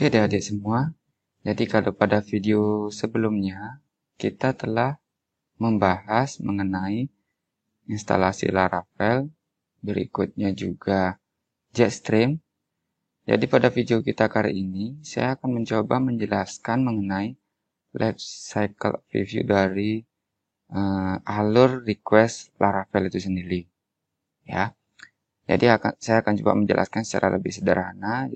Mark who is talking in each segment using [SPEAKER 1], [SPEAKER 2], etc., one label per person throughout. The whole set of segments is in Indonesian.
[SPEAKER 1] Oke adik-adik semua, jadi kalau pada video sebelumnya kita telah membahas mengenai instalasi Laravel, berikutnya juga Jetstream. Jadi pada video kita kali ini saya akan mencoba menjelaskan mengenai life cycle review dari alur request Laravel itu sendiri. Ya, jadi saya akan coba menjelaskan secara lebih sederhana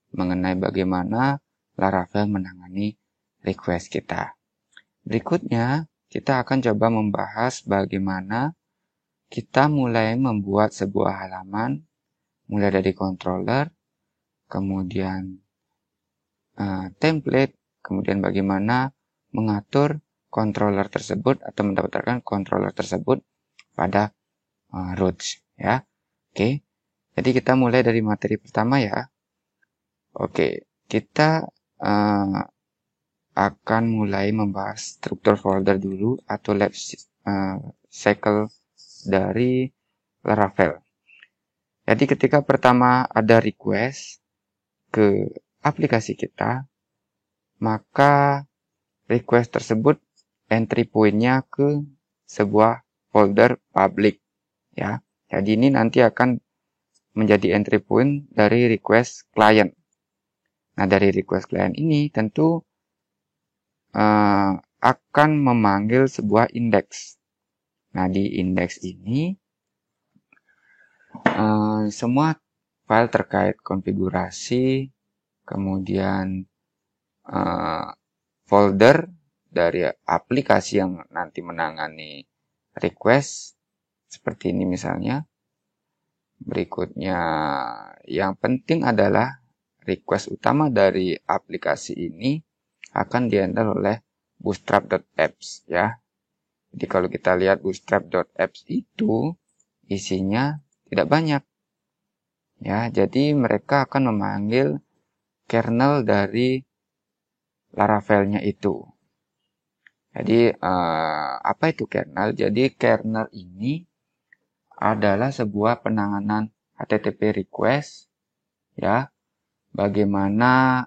[SPEAKER 1] mengenai bagaimana Laravel menangani request kita. Berikutnya, kita akan coba membahas bagaimana kita mulai membuat sebuah halaman, mulai dari controller, kemudian template, kemudian bagaimana mengatur controller tersebut atau mendapatkan controller tersebut pada root. Ya, oke. Jadi kita mulai dari materi pertama ya. Oke, kita akan mulai membahas struktur folder dulu atau life cycle dari Laravel. Jadi ketika pertama ada request ke aplikasi kita, maka request tersebut entry point-nya ke sebuah folder public ya. Jadi ini nanti akan menjadi entry point dari request client. Nah, dari request client ini tentu akan memanggil sebuah indeks. Nah, di indeks ini semua file terkait konfigurasi, kemudian folder dari aplikasi yang nanti menangani request, seperti ini misalnya. Berikutnya, yang penting adalah request utama dari aplikasi ini akan dihandle oleh bootstrap.apps ya. Jadi kalau kita lihat bootstrap.apps itu isinya tidak banyak. Ya, jadi mereka akan memanggil kernel dari Laravel-nya itu. Jadi apa itu kernel? Jadi kernel ini adalah sebuah penanganan HTTP request ya. Bagaimana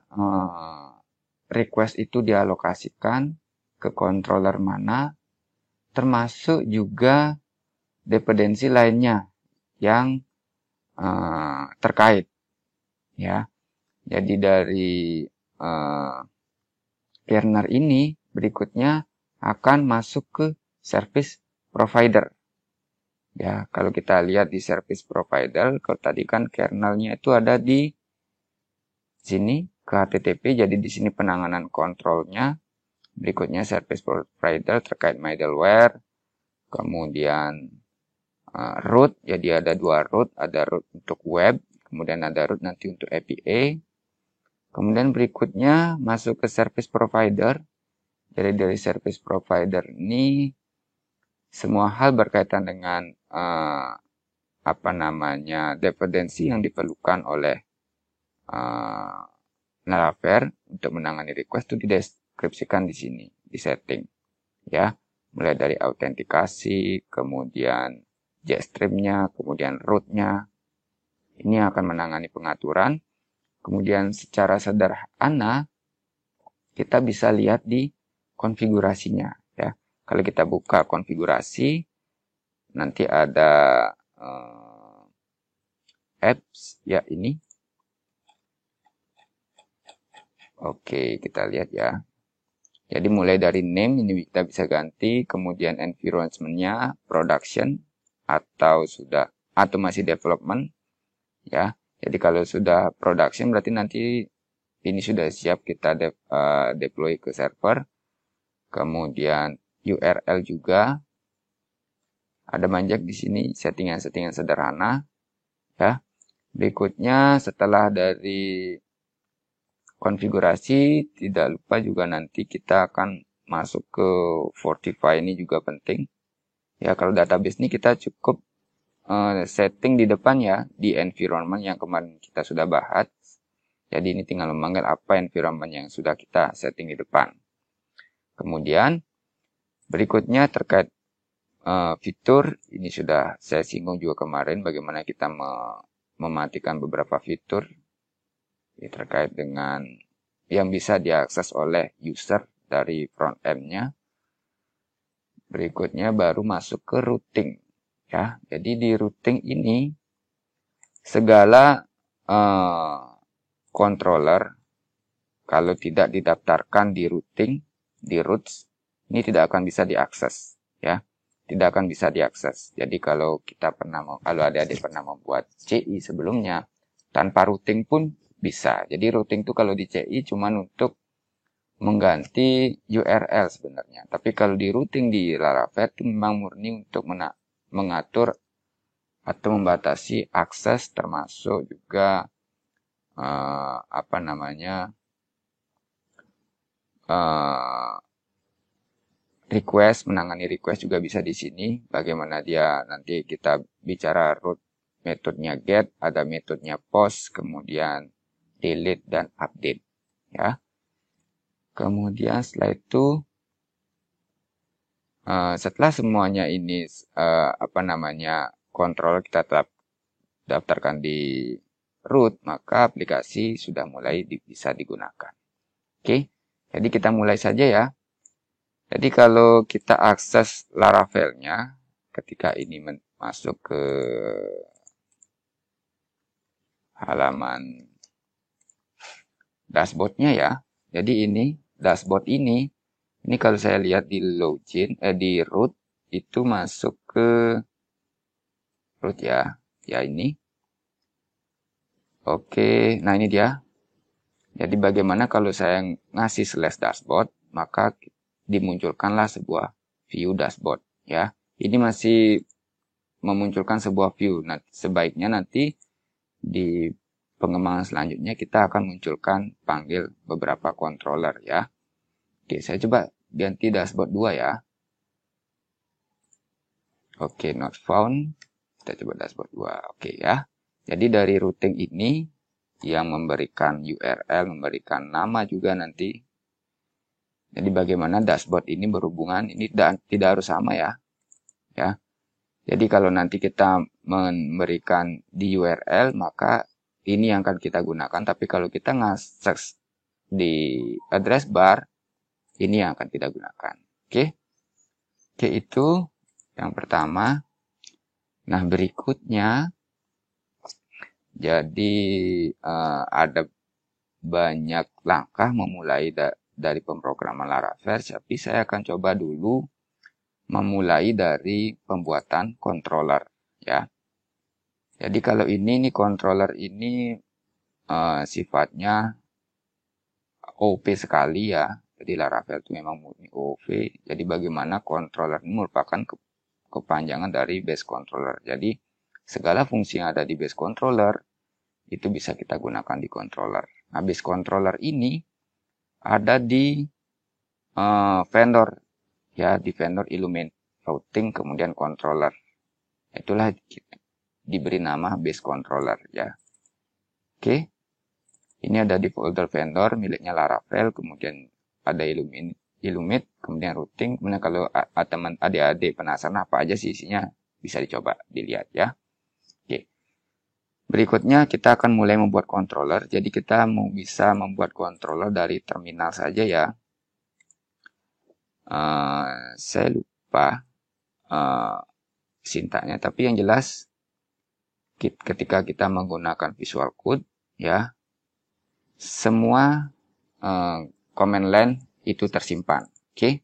[SPEAKER 1] request itu dialokasikan ke controller mana, termasuk juga dependensi lainnya yang terkait ya. Jadi dari kernel ini berikutnya akan masuk ke service provider. Ya, kalau kita lihat di service provider, kalau tadi kan kernelnya itu ada di sini ke HTTP, jadi di sini penanganan kontrolnya. Berikutnya service provider terkait middleware, kemudian root, jadi ada dua root, ada root untuk web, kemudian ada root nanti untuk API. Kemudian berikutnya masuk ke service provider. Jadi dari service provider ini semua hal berkaitan dengan dependensi yang diperlukan oleh Laravel untuk menangani request itu dideskripsikan di sini, di setting ya. Mulai dari autentikasi, kemudian Jetstream-nya, kemudian root-nya. Ini akan menangani pengaturan. Kemudian secara sederhana kita bisa lihat di konfigurasinya ya. Kalau kita buka konfigurasi, nanti ada apps ya ini. Oke, kita lihat ya. Jadi mulai dari name ini kita bisa ganti, kemudian environment-nya production atau masih development ya. Jadi kalau sudah production berarti nanti ini sudah siap kita deploy ke server. Kemudian URL juga ada banyak di sini settingan-settingan sederhana ya. Berikutnya setelah dari konfigurasi, tidak lupa juga nanti kita akan masuk ke Fortify, ini juga penting. Ya, kalau database ini kita cukup setting di depan ya, di environment yang kemarin kita sudah bahas. Jadi ini tinggal memanggil apa environment yang sudah kita setting di depan. Kemudian berikutnya terkait fitur, ini sudah saya singgung juga kemarin bagaimana kita mematikan beberapa fitur terkait dengan yang bisa diakses oleh user dari front end-nya. Berikutnya baru masuk ke routing. Ya, jadi di routing ini segala controller kalau tidak didaftarkan di routing, di routes, ini tidak akan bisa diakses, ya. Tidak akan bisa diakses. Jadi kalau adik-adik pernah membuat CI sebelumnya, tanpa routing pun bisa. Jadi routing itu kalau di CI cuma untuk mengganti URL sebenarnya. Tapi kalau di routing di Laravel itu memang murni untuk mengatur atau membatasi akses, termasuk juga request, menangani request juga bisa di sini. Bagaimana dia nanti kita bicara root, metodenya get, ada metodenya post, kemudian delete dan update, ya. Kemudian setelah itu setelah semuanya ini kontrol kita daftarkan di root, maka aplikasi sudah mulai bisa digunakan. Oke, jadi kita mulai saja ya. Jadi kalau kita akses Laravel-nya, ketika ini masuk ke halaman dashboard-nya ya. Jadi ini dashboard ini kalau saya lihat di login, di root itu masuk ke root ya. Ya ini. Oke, nah ini dia. Jadi bagaimana kalau saya ngasih slash dashboard, maka dimunculkanlah sebuah view dashboard ya. Ini masih memunculkan sebuah view. Nah, sebaiknya nanti di pengembangan selanjutnya kita akan munculkan panggil beberapa controller ya. Oke, saya coba ganti dashboard 2 ya. Oke, not found. Kita coba dashboard 2. Oke ya. Jadi dari routing ini yang memberikan URL, memberikan nama juga nanti. Jadi bagaimana dashboard ini berhubungan, ini tidak harus sama ya. Ya. Jadi kalau nanti kita memberikan di URL, maka ini yang akan kita gunakan. Tapi kalau kita ngakses di address bar, ini yang akan kita gunakan. Oke. Oke, itu yang pertama. Nah, berikutnya, jadi ada banyak langkah memulai dari pemrograman Laravel, tapi saya akan coba dulu memulai dari pembuatan controller ya. Jadi kalau ini controller ini sifatnya OP sekali ya. Jadi Laravel itu memang murni OP. Jadi bagaimana controller ini merupakan kepanjangan dari base controller. Jadi segala fungsi yang ada di base controller itu bisa kita gunakan di controller. Nah, base controller ini ada di vendor ya, di vendor Illuminate routing kemudian controller. Itulah diberi nama base controller ya. Oke. Ini ada di folder vendor miliknya Laravel, kemudian ada Illumate, kemudian routing. Kemudian kalau teman adik-adik penasaran apa aja sih isinya, bisa dicoba dilihat ya. Oke. Berikutnya kita akan mulai membuat controller. Jadi kita bisa membuat controller dari terminal saja ya. Saya lupa sintaknya, tapi yang jelas ketika kita menggunakan Visual Code ya, semua command line itu tersimpan. Oke,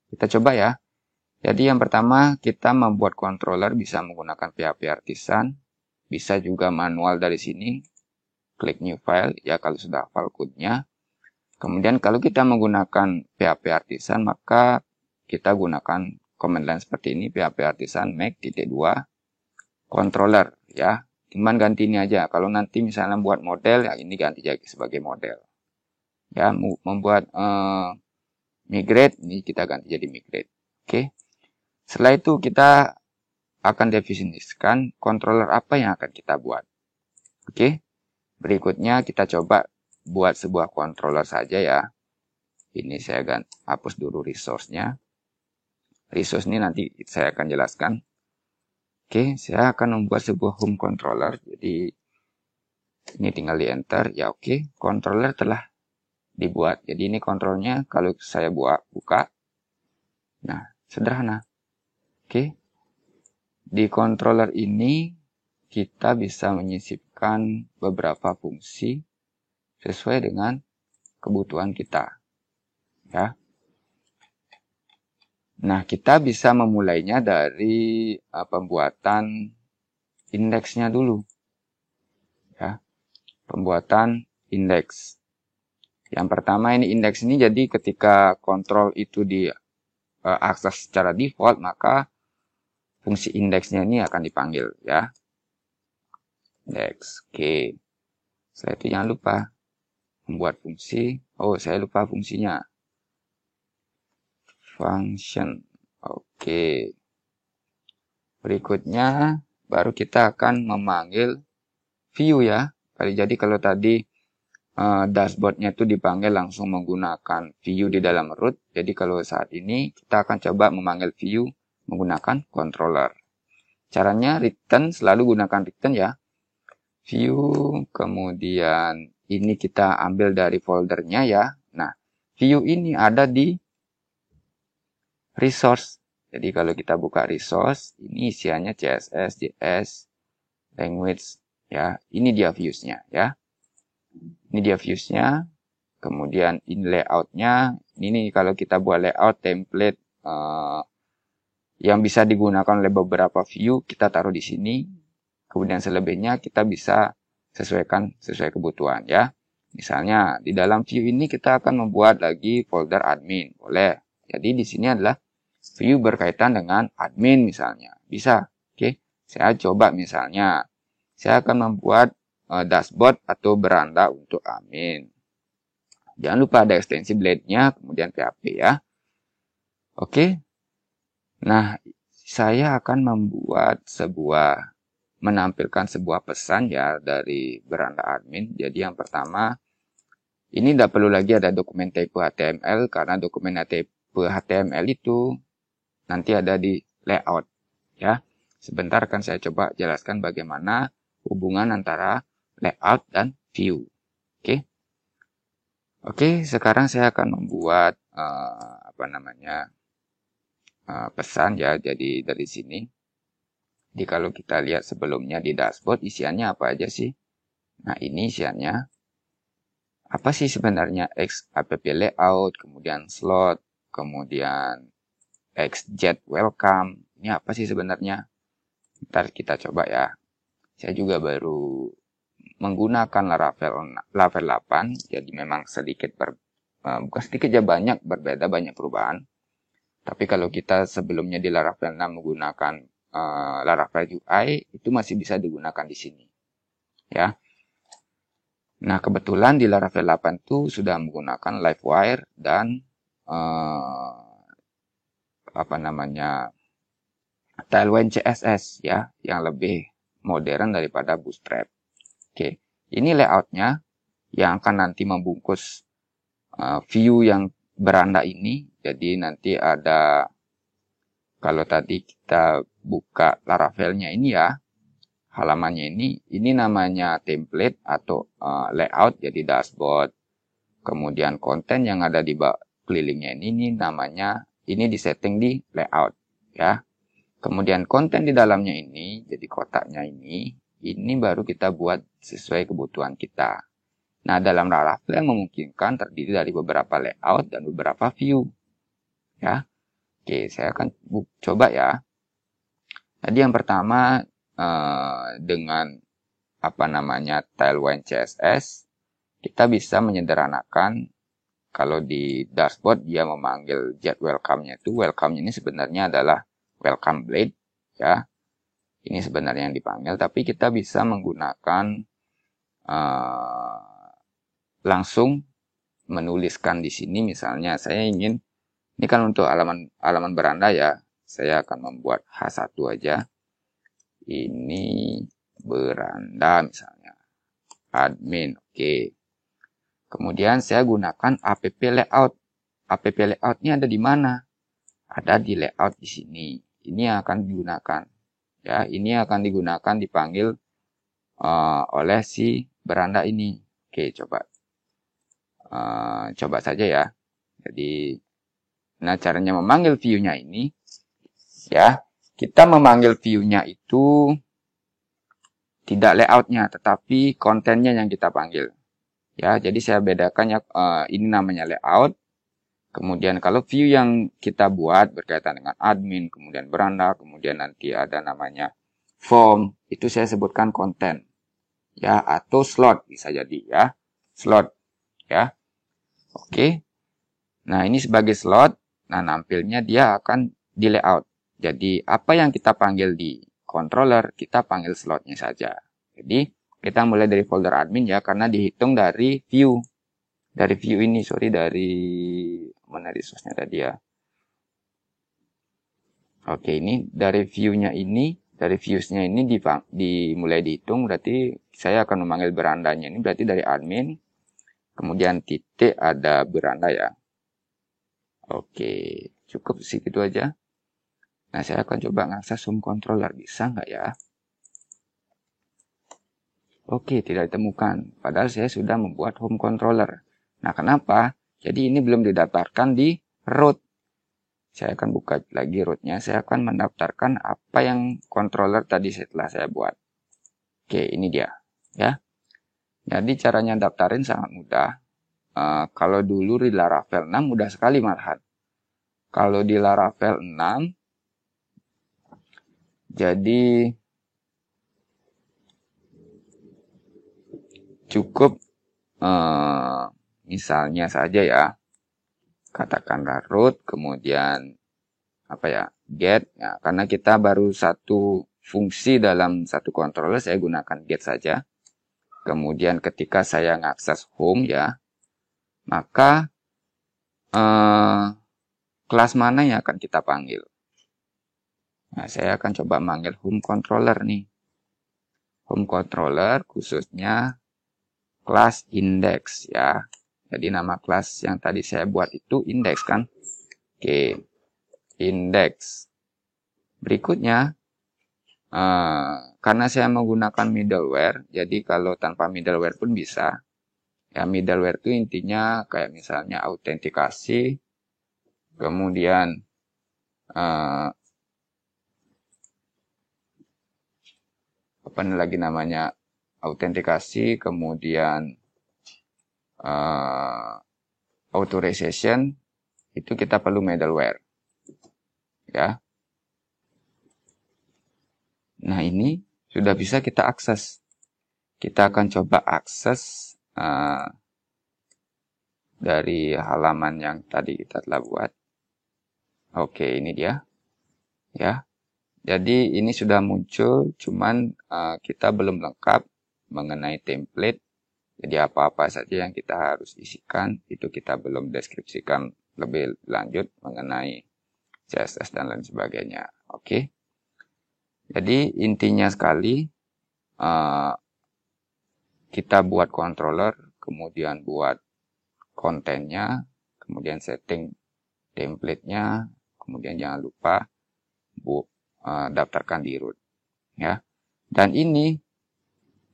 [SPEAKER 1] kita coba ya. Jadi yang pertama kita membuat controller bisa menggunakan PHP Artisan, bisa juga manual dari sini, klik new file ya kalau sudah hafal code-nya. Kemudian kalau kita menggunakan PHP Artisan, maka kita gunakan command line seperti ini, PHP Artisan make _2 controller ya. Cuman ganti ini aja. Kalau nanti misalnya buat model, ya ini ganti jadi sebagai model. Ya, membuat migrate, ini kita ganti jadi migrate. Oke. Setelah itu kita akan definisikan controller apa yang akan kita buat. Oke. Berikutnya kita coba buat sebuah controller saja ya. Ini saya hapus dulu resource-nya. Resource ini nanti saya akan jelaskan. Oke, saya akan membuat sebuah home controller. Jadi Ini tinggal di enter, ya oke. Controller telah dibuat. Jadi ini kontrolnya kalau saya buka. Nah, sederhana. Oke. Di controller ini kita bisa menyisipkan beberapa fungsi sesuai dengan kebutuhan kita. Ya. Nah, kita bisa memulainya dari pembuatan indeksnya dulu. Ya. Pembuatan indeks. Yang pertama ini indeks ini jadi ketika kontrol itu diakses secara default, maka fungsi indeksnya ini akan dipanggil ya. Indeks. Oke. Setelah itu jangan lupa membuat fungsi. Oh, saya lupa fungsinya. Function. Oke. Berikutnya baru kita akan memanggil view ya. Jadi kalau tadi dashboardnya itu dipanggil langsung menggunakan view di dalam root. Jadi kalau saat ini kita akan coba memanggil view menggunakan controller. Caranya return, selalu gunakan return ya. View, kemudian ini kita ambil dari foldernya ya. Nah, view ini ada di resource. Jadi kalau kita buka resource, ini isiannya CSS, JS, language ya. Ini dia views-nya ya. Ini dia views-nya. Kemudian ini layout-nya. Ini kalau kita buat layout template yang bisa digunakan oleh beberapa view, kita taruh di sini. Kemudian selebihnya kita bisa sesuaikan sesuai kebutuhan ya. Misalnya di dalam view ini kita akan membuat lagi folder admin. Boleh. Jadi di sini adalah view berkaitan dengan admin misalnya. Bisa. Oke. Saya coba misalnya. Saya akan membuat dashboard atau beranda untuk admin. Jangan lupa ada ekstensi blade-nya, kemudian PHP ya. Oke. Nah, saya akan menampilkan sebuah pesan ya dari beranda admin. Jadi yang pertama, ini tidak perlu lagi ada dokumen type HTML karena dokumen type HTML itu nanti ada di layout ya. Sebentar akan saya coba jelaskan bagaimana hubungan antara layout dan view. Oke, sekarang saya akan membuat pesan ya. Jadi dari sini. Jadi kalau kita lihat sebelumnya di dashboard isiannya apa aja sih? Nah, ini isiannya. Apa sih sebenarnya app layout, kemudian slot, kemudian xjet welcome. Ini apa sih sebenarnya? Ntar kita coba ya. Saya juga baru menggunakan Laravel 8, jadi memang bukan sedikit ya, berbeda, banyak perubahan. Tapi kalau kita sebelumnya di Laravel 6 menggunakan Laravel UI, itu masih bisa digunakan di sini. Ya. Nah, kebetulan di Laravel 8 itu sudah menggunakan Livewire dan Tailwind CSS ya, yang lebih modern daripada Bootstrap. Oke, ini layoutnya yang akan nanti membungkus view yang beranda ini. Jadi nanti ada, kalau tadi kita buka Laravelnya ini ya, halamannya ini namanya template atau layout, jadi dashboard. Kemudian konten yang ada di kelilingnya ini namanya, ini disetting di layout ya. Kemudian konten di dalamnya ini, jadi kotaknya ini baru kita buat sesuai kebutuhan kita. Nah, dalam Laravel memungkinkan terdiri dari beberapa layout dan beberapa view. Ya. Oke, saya akan coba ya. Tadi yang pertama dengan Tailwind CSS, kita bisa menyederhanakan. Kalau di dashboard dia memanggil jet welcome-nya itu, welcome-nya ini sebenarnya adalah welcome blade ya. Ini sebenarnya yang dipanggil, tapi kita bisa menggunakan langsung menuliskan di sini. Misalnya saya ingin, ini kan untuk halaman beranda ya, saya akan membuat H1 aja. Ini beranda misalnya, admin, oke. Kemudian saya gunakan app layout. App layout-nya ada di mana? Ada di layout di sini. Ini yang akan digunakan. Ya, ini akan digunakan dipanggil oleh si beranda ini. Oke, coba saja ya. Jadi, nah caranya memanggil view-nya ini, ya, kita memanggil view-nya itu tidak layout-nya, tetapi kontennya yang kita panggil. Ya, jadi saya bedakan ya, ini namanya layout. Kemudian kalau view yang kita buat berkaitan dengan admin, kemudian beranda, kemudian nanti ada namanya form, itu saya sebutkan konten. Ya, atau slot bisa jadi ya. Slot ya. Oke. Nah, ini sebagai slot, nah nampilnya dia akan di layout. Jadi, apa yang kita panggil di controller, kita panggil slotnya saja. Jadi, kita mulai dari folder admin ya, karena dihitung dari view. Dari view ini, sorry, dari mana resource-nya tadi ya. Oke, ini dari view-nya ini, dari views-nya ini dimulai dihitung, berarti saya akan memanggil berandanya ini, berarti dari admin, kemudian titik ada beranda ya. Oke, cukup segitu aja. Nah, saya akan coba ngakses home controller, bisa nggak ya? Oke, tidak ditemukan, padahal saya sudah membuat home controller. Nah, kenapa? Jadi ini belum didaftarkan di root. Saya akan buka lagi rootnya. Saya akan mendaftarkan apa yang controller tadi setelah saya buat. Oke, ini dia. Ya. Jadi caranya daftarin sangat mudah. Kalau dulu di Laravel 6 mudah sekali malahan. Kalau di Laravel 6, jadi cukup misalnya saja ya. Katakanlah root, kemudian apa ya, get, ya, karena kita baru satu fungsi dalam satu controller, saya gunakan get saja. Kemudian ketika saya ngakses home ya, maka kelas mana yang akan kita panggil? Nah, saya akan coba manggil home controller nih. Home controller khususnya kelas index ya. Jadi nama kelas yang tadi saya buat itu index kan. Oke, index. Berikutnya, karena saya menggunakan middleware, jadi kalau tanpa middleware pun bisa. Ya, middleware itu intinya kayak misalnya autentikasi, kemudian apa lagi namanya, autentikasi, kemudian authorization, itu kita perlu middleware. Ya. Nah, ini sudah bisa kita akses. Kita akan coba akses dari halaman yang tadi kita telah buat. Oke, ini dia. Ya. Jadi ini sudah muncul, cuman kita belum lengkap mengenai template. Jadi apa-apa saja yang kita harus isikan, itu kita belum deskripsikan lebih lanjut mengenai CSS dan lain sebagainya. Oke. Jadi intinya sekali, kita buat controller, kemudian buat kontennya, kemudian setting template-nya, kemudian jangan lupa daftarkan di root. Ya. Dan ini,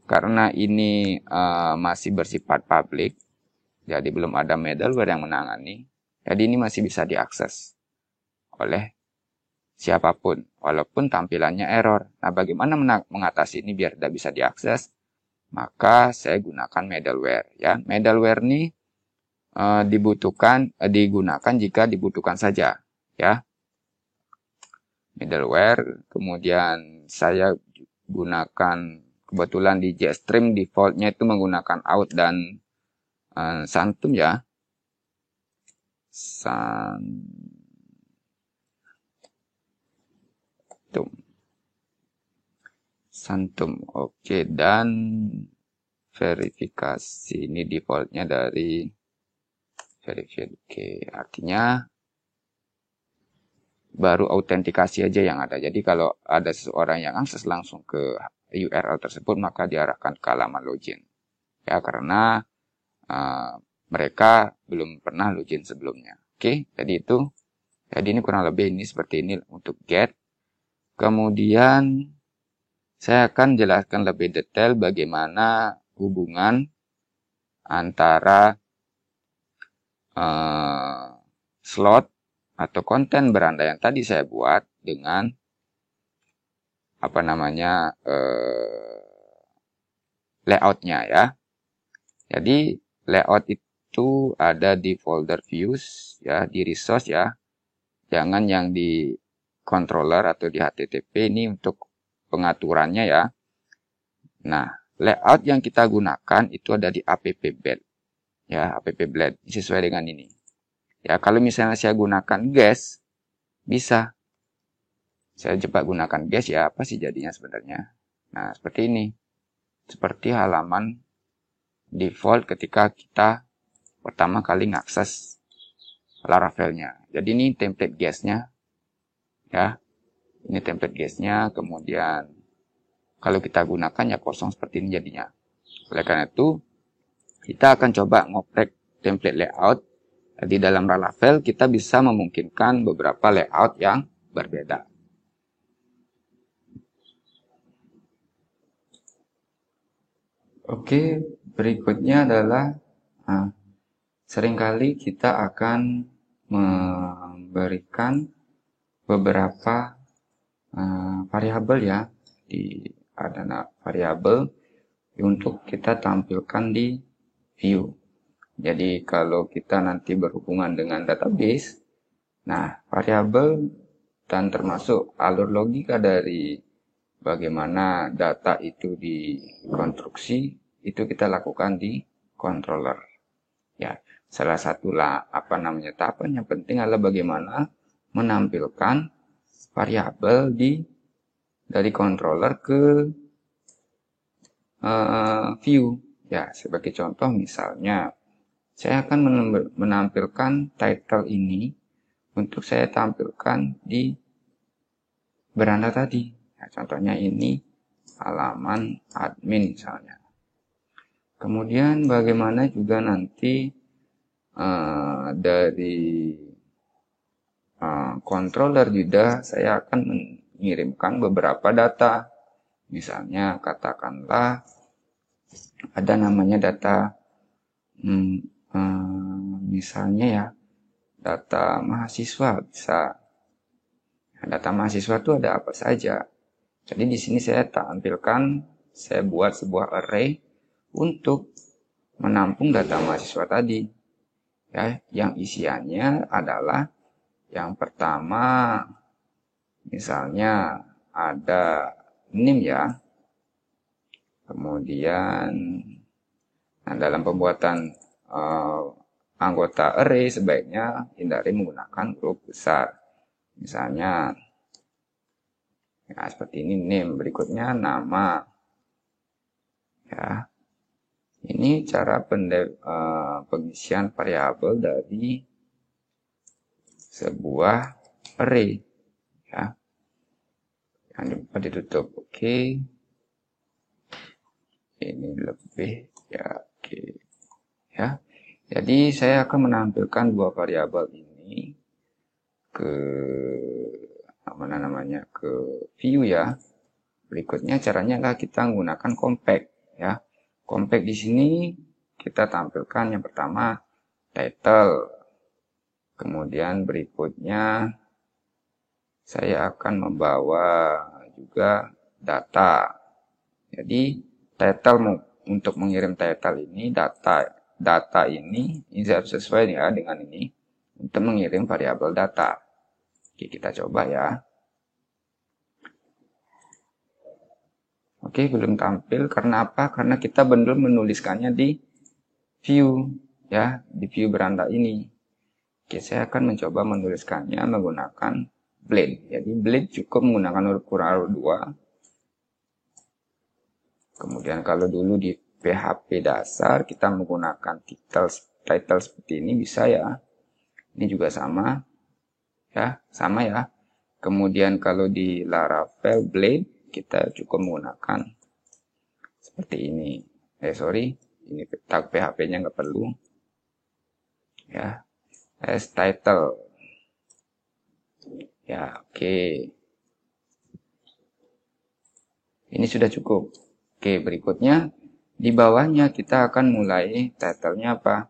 [SPEAKER 1] karena ini masih bersifat public, jadi belum ada middleware yang menangani, jadi ini masih bisa diakses oleh siapapun, walaupun tampilannya error. Nah, bagaimana mengatasi ini biar tidak bisa diakses? Maka saya gunakan middleware. Ya, middleware ini digunakan jika dibutuhkan saja. Ya, middleware. Kemudian saya gunakan kebetulan di JStream defaultnya itu menggunakan out dan Santum ya. Santum, oke, dan verifikasi ini defaultnya dari verifikasi, oke, artinya baru autentikasi aja yang ada. Jadi kalau ada seseorang yang akses langsung ke URL tersebut, maka diarahkan ke halaman login. Ya, karena mereka belum pernah login sebelumnya. Oke, jadi itu. Jadi ini kurang lebih ini seperti ini untuk get. Kemudian saya akan jelaskan lebih detail bagaimana hubungan antara slot atau konten beranda yang tadi saya buat dengan layoutnya ya. Jadi layout itu ada di folder views ya, di resource ya. Jangan yang di controller atau di HTTP, ini untuk pengaturannya ya. Nah, layout yang kita gunakan itu ada di app-blade. Ya, app-blade sesuai dengan ini. Ya, kalau misalnya saya gunakan guest, bisa. Saya coba gunakan guest ya, apa sih jadinya sebenarnya? Nah, seperti ini. Seperti halaman default ketika kita pertama kali ngakses Laravel-nya. Jadi ini template guest-nya. Ya, ini template guest-nya. Kemudian kalau kita gunakan ya kosong seperti ini jadinya. Oleh karena itu, kita akan coba ngoprek template layout. Di dalam Laravel kita bisa memungkinkan beberapa layout yang berbeda. Oke, berikutnya adalah seringkali kita akan memberikan beberapa variabel ya, ada variabel untuk kita tampilkan di view. Jadi kalau kita nanti berhubungan dengan database, nah variabel dan termasuk alur logika dari bagaimana data itu dikonstruksi, itu kita lakukan di controller. Ya, salah satu tahapan yang penting adalah bagaimana menampilkan variabel dari controller ke view. Ya, sebagai contoh misalnya, saya akan menampilkan title ini untuk saya tampilkan di beranda tadi. Nah, contohnya ini halaman admin misalnya. Kemudian bagaimana juga nanti dari controller juga saya akan mengirimkan beberapa data. Misalnya katakanlah ada namanya data misalnya ya, data mahasiswa bisa. Nah, data mahasiswa itu ada apa saja. Jadi di sini saya tampilkan, saya buat sebuah array untuk menampung data mahasiswa tadi. Ya, yang isiannya adalah yang pertama misalnya ada NIM ya. Kemudian dalam pembuatan anggota array sebaiknya hindari menggunakan huruf besar. Misalnya ya seperti ini name, berikutnya nama. Ya. Ini cara pengisian variabel dari sebuah array. Ya. Yang dapat ditutup. Oke. Ini lebih ya oke. Ya. Jadi saya akan menampilkan dua variabel ini ke ke view ya. Berikutnya caranya adalah kita menggunakan compact ya. Compact di sini kita tampilkan yang pertama title. Kemudian berikutnya saya akan membawa juga data. Jadi title untuk mengirim title ini data ini harus sesuai ya dengan ini untuk mengirim variabel data. Oke, kita coba ya. Oke, belum tampil karena apa? Karena kita belum menuliskannya di view ya, di view beranda ini. Oke, saya akan mencoba menuliskannya menggunakan blade. Jadi blade cukup menggunakan huruf kurang 2. Kemudian kalau dulu di PHP dasar kita menggunakan title seperti ini bisa ya. Ini juga sama. Ya, sama ya. Kemudian kalau di Laravel blade kita cukup menggunakan seperti ini. Ini tag PHP-nya nggak perlu. Ya, as title. Ya, oke. Ini sudah cukup. Oke, berikutnya Di bawahnya kita akan mulai title-nya apa?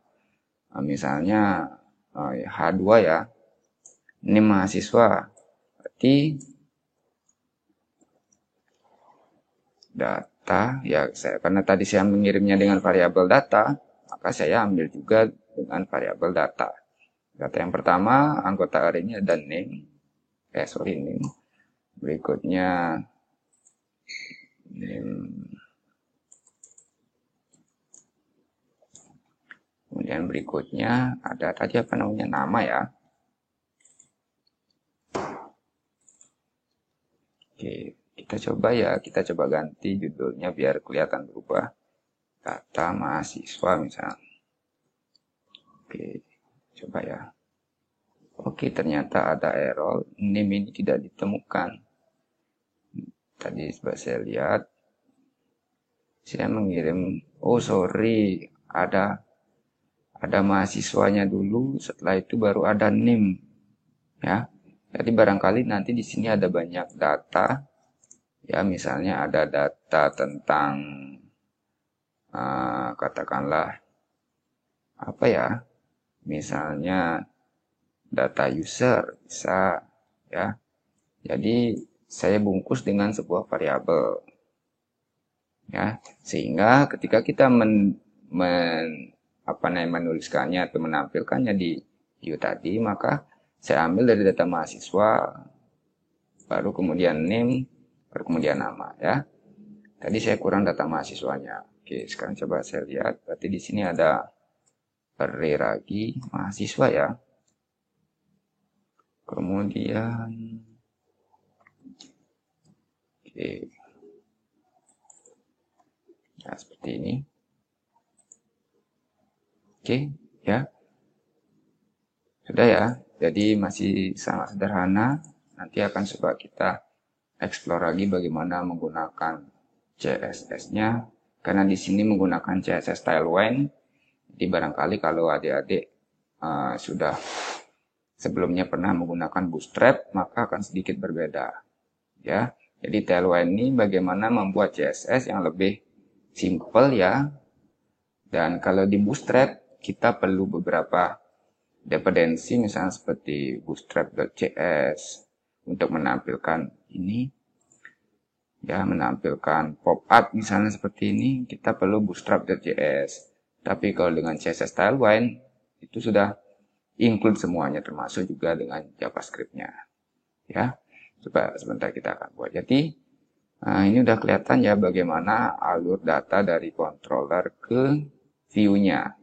[SPEAKER 1] Misalnya H2 ya. Ini mahasiswa. Berarti data ya, karena tadi saya mengirimnya dengan variabel data, maka saya ambil juga dengan variabel data. Data yang pertama, anggota array-nya ada name. Name. Berikutnya name. Kemudian berikutnya ada tadi apa namanya, nama ya. Oke, kita coba ganti judulnya biar kelihatan berubah. Data mahasiswa misalnya. Oke, coba ya. Oke, ternyata ada error, name ini tidak ditemukan. Tadi saya lihat, saya mengirim, oh sorry, ada mahasiswanya dulu, setelah itu baru ada name, ya. Jadi barangkali nanti di sini ada banyak data, ya misalnya ada data tentang, katakanlah apa ya, misalnya data user bisa, ya. Jadi saya bungkus dengan sebuah variabel, ya, sehingga ketika kita menuliskannya atau menampilkannya di view tadi, maka saya ambil dari data mahasiswa, baru kemudian name, baru kemudian nama, ya. Tadi saya kurang data mahasiswanya. Oke, sekarang coba saya lihat. Berarti di sini ada array lagi mahasiswa ya. Kemudian oke. Nah, seperti ini. Oke, ya. Sudah ya. Jadi masih sangat sederhana. Nanti akan coba kita explore lagi bagaimana menggunakan CSS-nya. Karena di sini menggunakan CSS Tailwind. Jadi barangkali kalau adik-adik sudah sebelumnya pernah menggunakan Bootstrap, maka akan sedikit berbeda. Ya. Jadi Tailwind ini bagaimana membuat CSS yang lebih simple ya. Dan kalau di Bootstrap kita perlu beberapa dependensi, misalnya seperti bootstrap.js untuk menampilkan ini, ya, menampilkan pop-up misalnya seperti ini, kita perlu bootstrap.js. Tapi kalau dengan CSS Tailwind itu sudah include semuanya, termasuk juga dengan JavaScript-nya, ya. Coba sebentar kita akan buat. Jadi ini udah kelihatan ya bagaimana alur data dari controller ke view-nya.